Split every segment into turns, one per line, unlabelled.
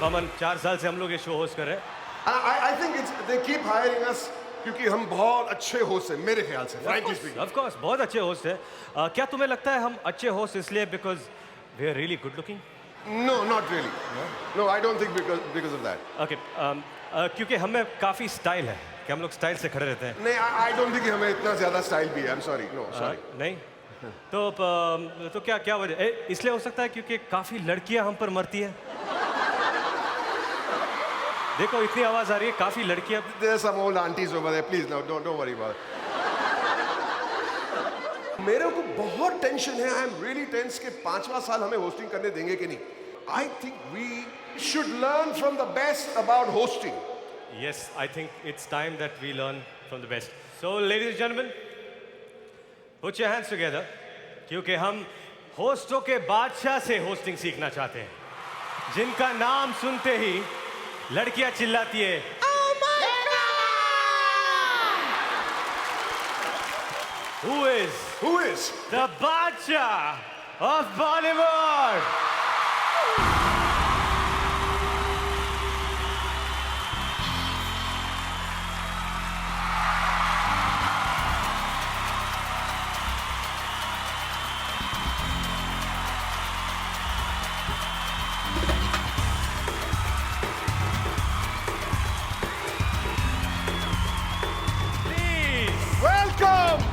बमन 4 साल से हम लोग ये शो होस्ट कर रहे हैं.
I think they keep hiring us क्योंकि हम बहुत अच्छे होस्ट हैं मेरे ख्याल से frankly speaking.
ऑफ कोर्स बहुत अच्छे होस्ट हैं. क्या तुम्हें लगता है हम अच्छे होस्ट इसलिए because we are really good looking?
No, not really. No, I don't think because of that.
Okay, क्योंकि हमें काफ़ी स्टाइल है कि हम लोग स्टाइल से खड़े रहते हैं.
नहीं, I don't think हमें इतना ज़्यादा स्टाइल भी है. I'm sorry. No, sorry.
नहीं तो क्या वजह इसलिए हो सकता है क्योंकि काफ़ी लड़कियां हम पर मरती हैं. देखो इतनी आवाज़ आ रही है, काफ़ी लड़कियां.
There are some old aunties over there. Please, no, don't worry about it. मेरे को बहुत टेंशन है. I am really tense कि 5वां साल हमें होस्टिंग करने देंगे कि नहीं. I think we should learn from the best about hosting.
Yes, I think it's time that we learn from the best. So, ladies and gentlemen, put your hands together, क्योंकि हम होस्टों के बादशाह से होस्टिंग सीखना चाहते हैं, जिनका नाम सुनते ही लड़कियां चिल्लाती है, Oh my God! Who is the बादशाह of Bollywood?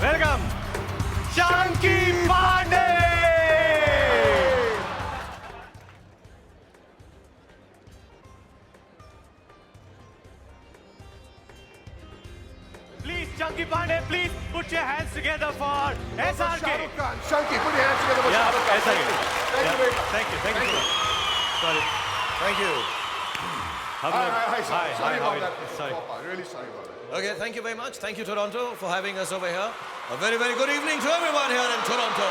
Welcome, Chunky Pandey! Please, Chunky Pandey, please put your hands together for SRK.
Shah Rukh Khan. Chunky, put your hands together for Shah Rukh Khan.
SRK.
Thank you very much.
Thank you so much. Sorry.
Thank you.
Hi, sorry
how
about
are
that.
you? Sorry.
Papa, really sorry about that.
Okay, thank you very much. Thank you, Toronto, for having us over here. A very, very good evening to everyone here in Toronto.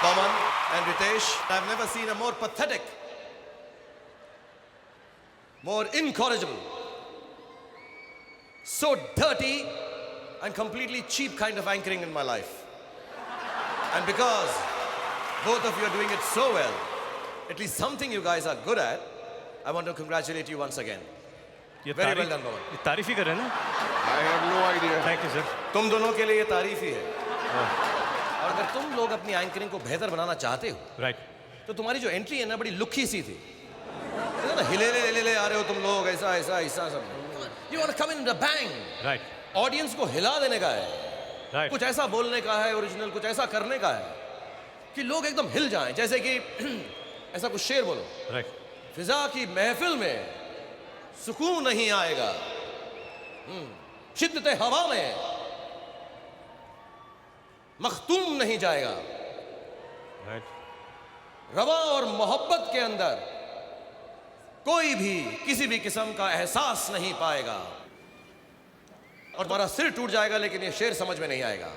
Pawan and Ritesh, I've never seen a more pathetic, more incorrigible, so dirty and completely cheap kind of anchoring in my life. And because both of you are doing it so well, at least something you guys are good at, I want to congratulate you once again. Very well done, Pawan.
ये तारीफ ही कर रहे हैं ना?
I have no idea.
Thank you, sir.
तुम दोनों के लिए ये तारीफ ही है। और अगर तुम लोग अपनी एंकरिंग को बेहतर बनाना चाहते हो,
Right.
तो तुम्हारी जो एंट्री है ना बड़ी लुकी सी थी। ना हिले आ रहे हो तुम लोग ऐसा सब। You want to come in with a bang.
Right.
Audience को हिला देने का है।
Right.
कुछ ऐसा बोलने का है ओरिजिनल, कुछ ऐसा करने का है कि लोग एकदम हिल जाएं, जैसे कि ऐसा कुछ शेर बोलो।
Right.
फिजा की महफिल में सुकून नहीं आएगा, शिद्दत हवा में मखतूम नहीं जाएगा,
Right.
रवा और मोहब्बत के अंदर कोई भी किसी भी किस्म का एहसास नहीं पाएगा, और तुम्हारा सिर टूट जाएगा लेकिन ये शेर समझ में नहीं आएगा।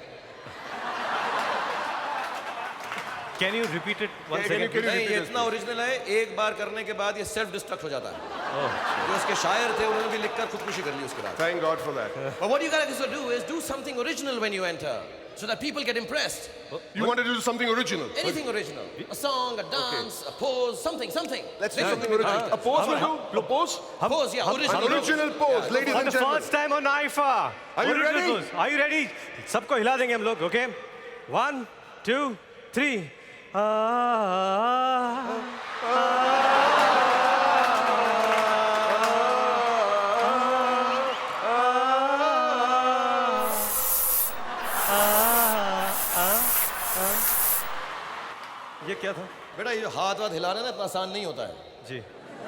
Can you repeat it once
Can you-
again?
can you-
नहीं,
repeat
ये
this,
इतना ओरिजिनल है, एक बार करने के बाद ये सेल्फ डिस्ट्रक्ट हो जाता है।
Oh.
जो उसके शायर थे उन्होंने भी लिखकर खुदकुशी कर ली उसके बाद।
Thank God for that.
But what you gotta do is do something original when you enter, so that people get impressed.
You wanted to do something original.
Anything original, a song, a dance, a pose, something.
Let's do something original. A pose will do. A pose?
A pose, yeah, original.
An original pose, ladies
For
and
the
gentlemen.
first time on IFA.
Are you
Original
ready?
pose. Are you ready? सबको हिला देंगे हम लोग, okay? 1, 2, 3. ये क्या था?
बेटा ये हाथ हिलाना ना इतना आसान नहीं होता है।
जी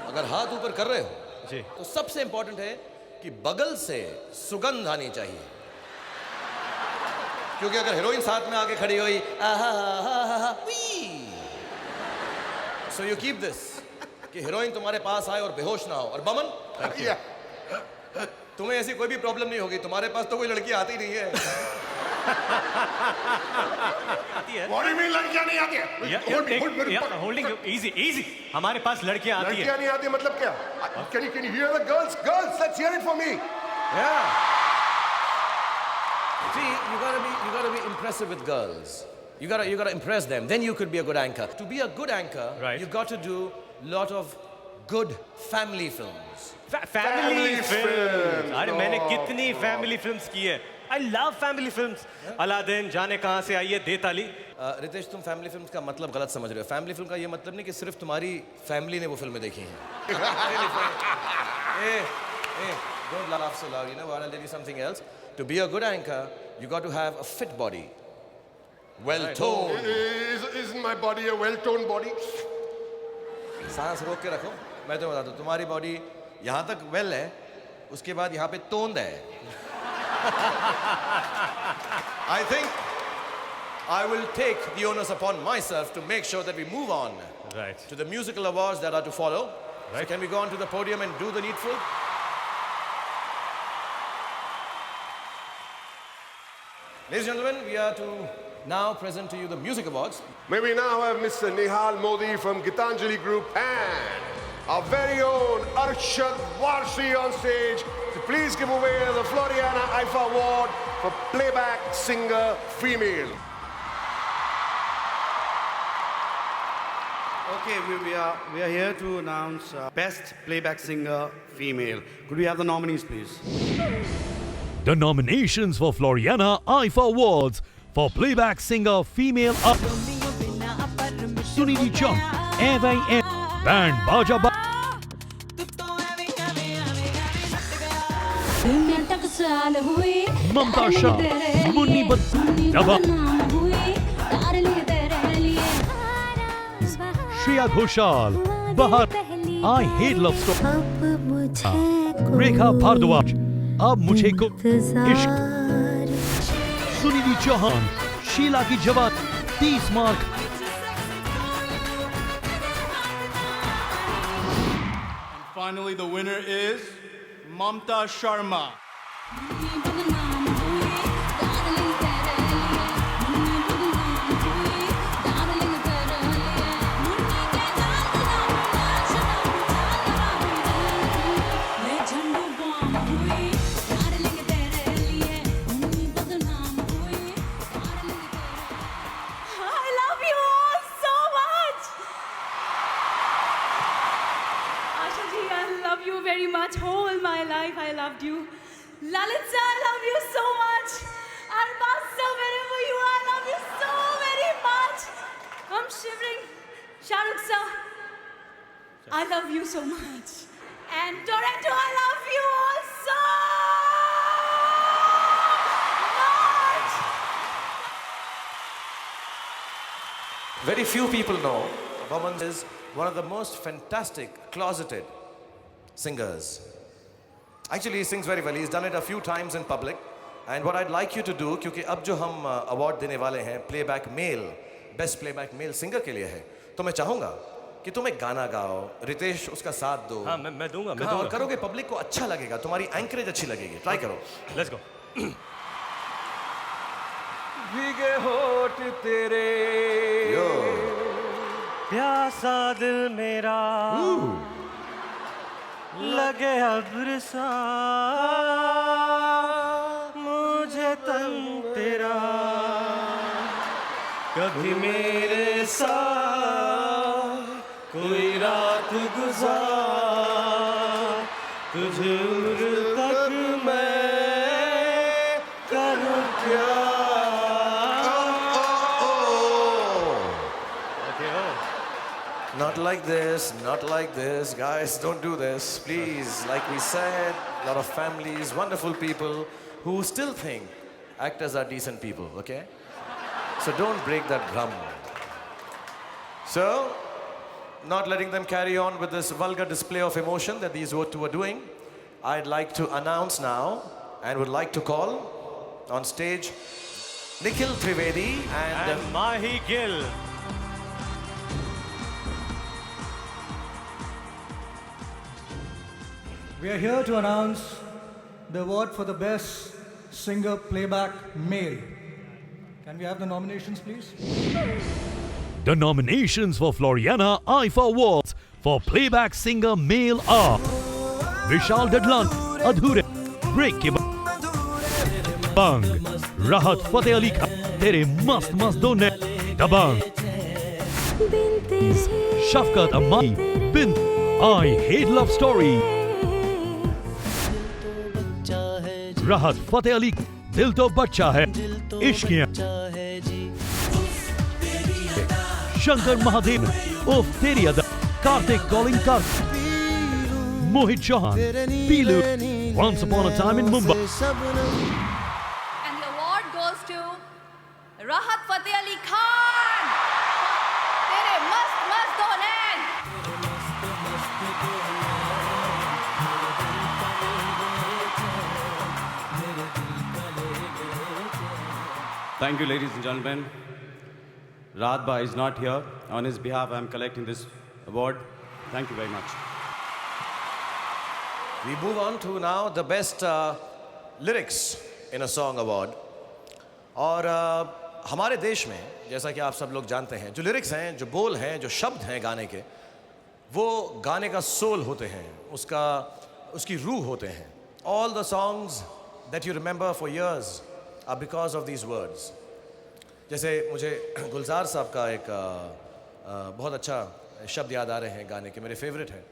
अगर हाथ ऊपर कर रहे हो
जी
तो सबसे इंपॉर्टेंट है कि बगल से सुगंध आनी चाहिए, क्योंकि अगर हीरोइन साथ में आके खड़ी हुई सो यू कीप दिस कि हीरोइन तुम्हारे पास आए और बेहोश ना हो। और बमन,
Yeah.
तुम्हें ऐसी कोई भी प्रॉब्लम नहीं होगी, तुम्हारे पास तो कोई लड़की आती नहीं है।
आती है।
What do you mean लड़कियां नहीं आती हैं?
Holding easy easy. हमारे पास लड़कियां आती
लड़कियां
है।
नहीं आती हैं मतलब क्या? Can you hear the girls? Girls, let's hear it for me.
Yeah.
See, you gotta be impressive with girls. You gotta impress them. Then you could be a good anchor. To be a good anchor,
Right.
you got to do lot of good family films.
Family
Family
film.
films,
अरे मैंने
oh,
कितनी family films की है। I love family films. Aladdin, जाने कहाँ से आई है, दे ताली।
रितेश, तुम फैमिली फिल्म्स का मतलब गलत समझ रहे हो। फैमिली फिल्म का ये मतलब नहीं कि सिर्फ तुम्हारी फैमिली ने वो फिल्में देखी हैं। Hey, don't laugh so loud. You know what? I'll tell you something else. To be a good anchor, you got to have a fit body, well-toned.
Isn't my body a well-toned body?
सांस रोक के रखो। मैं तुम्हें बताता हूँ, तुम्हारी body यहाँ तक वेल है, उसके बाद यहाँ पे तोंद है। I think I will take the onus upon myself to make sure that we move on
Right.
to the musical awards that are to follow.
Right.
So can we go on to the podium and do the needful? Ladies and gentlemen, we are to now present to you the music awards.
May we now have Mr. Nihal Modi from Gitanjali Group and our very own Arshad Warsi on stage to please give away the Floriana IFA Award for Playback Singer Female.
Okay, we are here to announce Best Playback Singer Female. Could we have the nominees, please?
The nominations for Floriana IFA Awards for Playback Singer Female are Sunidhi Chauhan, AYM, Band Baja Ba. Mamta Shah, Munni Daba, Shreya Ghoshal, Bahar, I Hate Love Story, Rekha Bhardwaj, Ab Mujhe Ko Ishq, Sunidhi Chauhan, Sheila Ki Jawat, 30 mark.
Finally, the winner is Mamta Sharma.
Very much. Whole my life I loved you. Lalit sir, I love you so much. Arbaaz sir, wherever you are, I love you so very much. I'm shivering. Shahrukh sir, I love you so much. And Toronto, I love you all so much.
Very few people know Boman is one of the most fantastic closeted singers. Actually, he sings very well. He's done it a few times in public. And what I'd like you to do, क्योंकि अब जो हम award देने वाले हैं playback male, best playback male singer के लिए है, तो मैं चाहूँगा कि तुम एक गाना गाओ, रितेश उसका साथ दो।
हाँ, मैं दूंगा, मैं
हाँ, और
दूंगा।
करोगे पब्लिक को अच्छा लगेगा, तुम्हारी एंकरेज अच्छी लगेगी। ट्राई करो।
Let's go.
भीगे होठ तेरे,
प्यासा दिल मेरा लगे अब्र सा, मुझे तन तेरा कभी मेरे साथ कोई रात गुजार, तुझे उम्र तक मैं करूं क्या।
Not like this, not like this. Guys, don't do this, please. Like we said, a lot of families, wonderful people who still think actors are decent people, okay? So don't break that drum. So, not letting them carry on with this vulgar display of emotion that these two are doing, I'd like to announce now and would like to call on stage Nikhil Trivedi and
Mahi Gill.
We are here to announce the award for the Best Singer Playback Male. Can we have the nominations, please?
The nominations for Floriana IFA Awards for Playback Singer Male are Vishal Dadlan, Adhure, Break Ke Bang, Rahat Fateh Ali Khan, Tere Mast Mast Done, Dabang, Shafkat Ammani, Bint I Hate Love Story. राहत फतेह अली दिल तो बच्चा है इश्कियां. शंकर महादेव उफ तेरी अदा. Kartik calling कर. मोहित चौहान पीलू Once Upon a Time in Mumbai.
And the award goes to Rahat Fateh Ali Khan. तेरे मस्त मस्त दो नैन.
Thank you, ladies and gentlemen. Rahat Bhai is not here. On his behalf, I am collecting this award. Thank you very much.
We move on to now the best lyrics in a song award. और हमारे देश में जैसा कि आप सब लोग जानते हैं जो लिरिक्स हैं, जो बोल हैं, जो शब्द हैं गाने के, वो गाने का सोल होते हैं, उसकी रूह होते हैं. All the songs that you remember for years are because of these words. जैसे मुझे गुलजार साहब का एक बहुत अच्छा शब्द याद आ रहे हैं गाने के, मेरे फेवरेट हैं.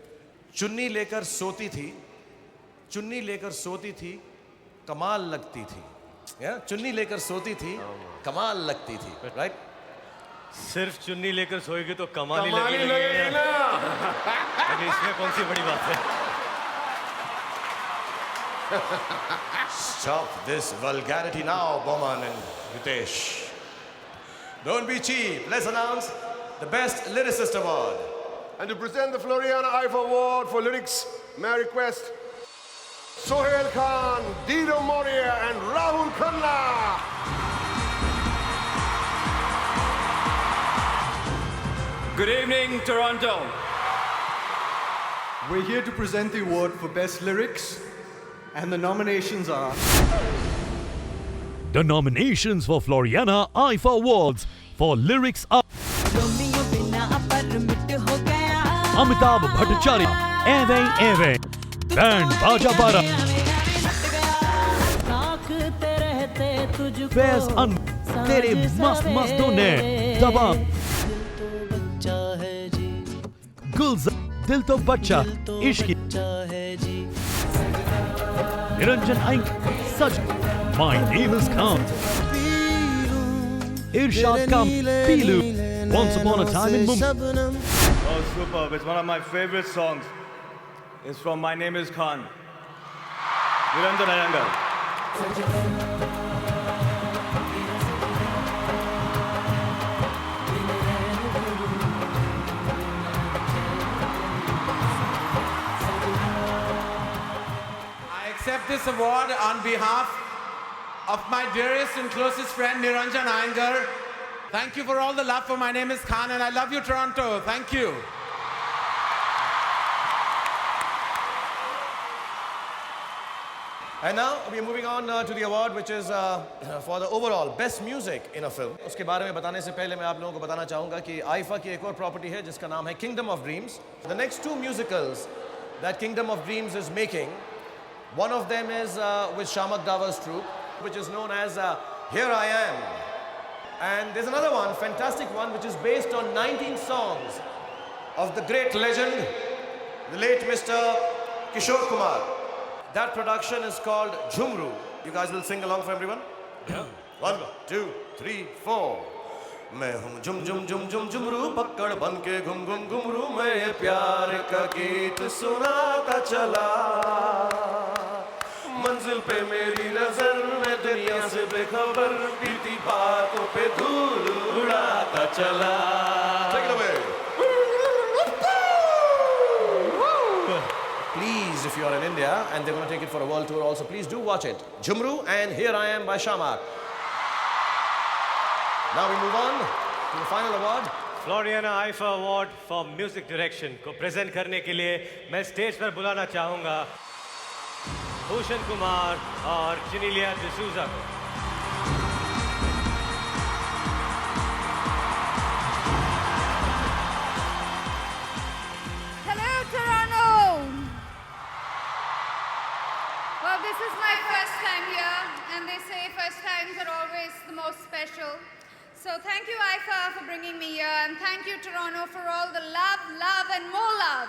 चुन्नी लेकर सोती थी, चुन्नी लेकर सोती थी, कमाल लगती थी. चुन्नी लेकर सोती थी, कमाल लगती थी. राइट?
सिर्फ चुन्नी लेकर सोएगी तो कमाल ही लगेगी ना. लेकिन इसमें कौन सी बड़ी बात है?
Stop this vulgarity now, Boman and Hitesh. Don't be cheap. Let's announce the Best Lyricist Award.
And to present the Floriana Ife Award for lyrics, may I request Sohail Khan, Dido Moria, and Rahul Khanna.
Good evening, Toronto. We're here to present the award for Best Lyrics, and the nominations are...
The nominations for Floriana Ife Awards for lyrics are Amitabh Bhattacharya, Eve Eve, Band Baja Bara, Faiz An, Tere Mast Mastone, Dabam, Gulzar, Dil To Bacha, Ishki, Niranjan Aink, Saj, My Name Is Khan, Irshad Khan, Pilu, Once Upon a Time in Mumbai.
Oh, superb. It's one of my favorite songs. It's from My Name Is Khan. Niranjan Iyengar.
I accept this award on behalf of my dearest and closest friend Niranjan Iyengar. Thank you for all the love for My Name Is Khan, and I love you, Toronto. Thank you.
And now we are moving on to the award which is for the overall best music in a film. उसके बारे में बताने से पहले मैं आप लोगों को बताना चाहूँगा कि आइफा की एक और प्रॉपर्टी है जिसका नाम है Kingdom of Dreams. The next two musicals that Kingdom of Dreams is making, one of them is with Shamak Davar's troupe, which is known as Here I Am. And there's another one, fantastic one, which is based on 19 songs of the great legend, the late Mr. Kishore Kumar. That production is called Jhumru. You guys will sing along for everyone? Yeah. 1, 2, 3, 4. मैं हूँ झुम झुम झुम झुम झुमरू पकड़ बन के घुम घुम घुमरू मैं ये प्यार का गीत सुनाता चला मंजिल पे मेरी नजर मैं दुनिया से बेखबर बीती बातों पे धूल उड़ाता चला. Take it away. Please, if you are in India and they're going to take it for a world tour also, please do watch it. Jhumru and Here I Am by Shamak. Now we move on to the final award.
Floriana Ife Award for Music Direction को present करने के लिए मैं stage पर बुलाना चाहूँगा भूषण कुमार और चिनीलिया डिसूजा को.
Hello, Toronto. Well, this is my first time here, and they say first times are always the most special. So thank you, Ifa, for bringing me here, and thank you, Toronto, for all the love, and more love.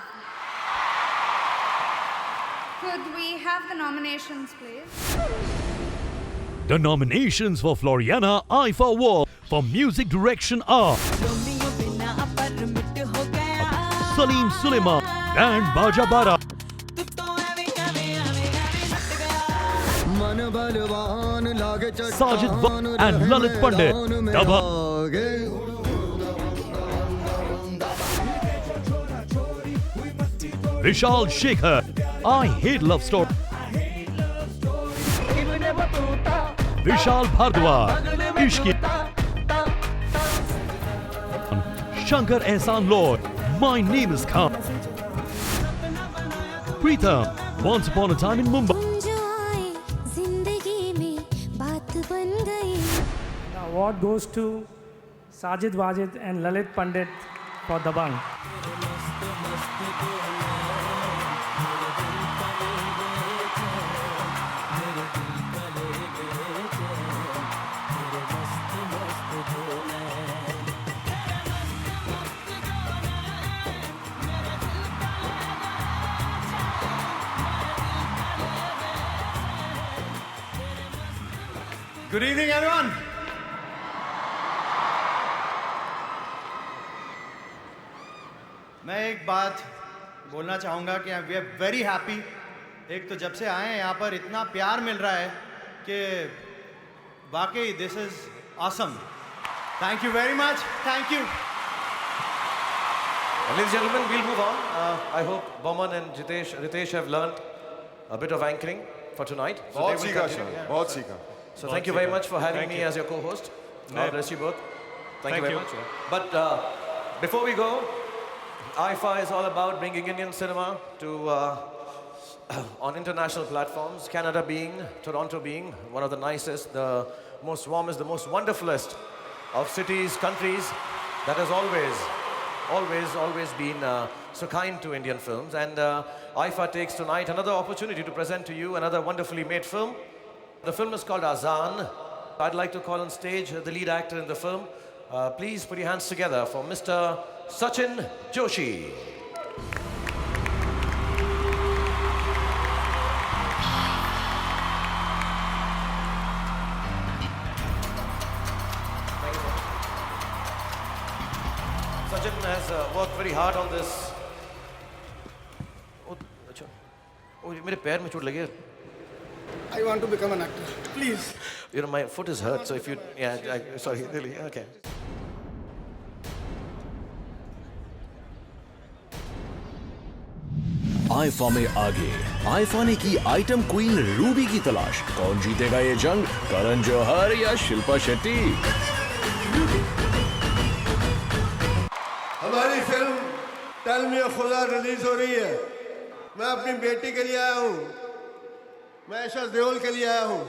Could we have the nominations, please?
The nominations for Floriana IFA Award for music direction are Salim Sulaiman and Baja Bara. Sajid and Lalit Pandit. Dabha. Vishal Shekhar. I Hate Love Story. Vishal Bhardwaj. Ishki. Shankar Ehsan Lord. My Name is Khan. Pritam. Once Upon a Time in Mumbai.
The award goes to Sajid Wajid and Lalit Pandit for Dabang.
Good evening, everyone. मैं एक बात बोलना चाहूँगा कि we are very happy. एक तो जब से आए हैं यहाँ पर इतना प्यार मिल रहा है कि वाकई this is awesome. Thank you very much. Thank you.
Ladies and gentlemen, we'll move on. I hope Boman and Ritesh have learned a bit of anchoring for tonight. So
बहुत
they will
सीखा
continue.
Sir, बहुत सीखा।
So thank you very much for having me as your co-host. God bless you both. Thank you very much. But before we go, IFA is all about bringing Indian cinema to on international platforms. Canada being, Toronto being one of the nicest, the most warmest, the most wonderfulest of cities, countries that has always been so kind to Indian films. And IFA takes tonight another opportunity to present to you another wonderfully made film. The film is called Azan. I'd like to call on stage the lead actor in the film. Please put your hands together for Mr. Sachin Joshi. Sachin has worked very hard on this. Oh, मेरे पैर में चोट लगी है.
I want to become an actor. Please.
You know, my foot is hurt, so if you, sorry, really, okay.
IIFA में आगे IIFA ने की आइटम क्वीन रूबी की तलाश। कौन जीतेगा ये जंग, करण जौहर या शिल्पा शेट्टी?
हमारी फिल्म टेल मी खुदा रिलीज हो रही है। मैं अपनी बेटी के लिए आया हूँ, मैं यशस देओल के लिए आया हूँ।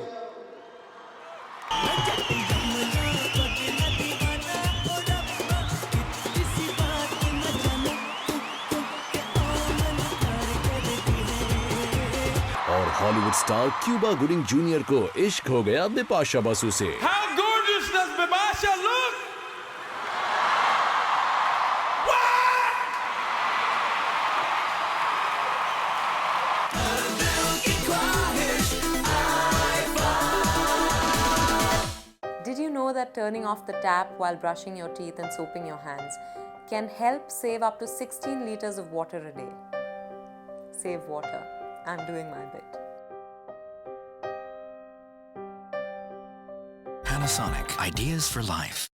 और Hollywood star Cuba Gooding junior को इश्क हो गया बिपाशा बसु से।
How gorgeous does Bibasha look?
Did you know that turning off the tap while brushing your teeth and soaping your hands can help save up to 16 liters of water a day? Save water. I'm doing my bit.
Panasonic, ideas for life.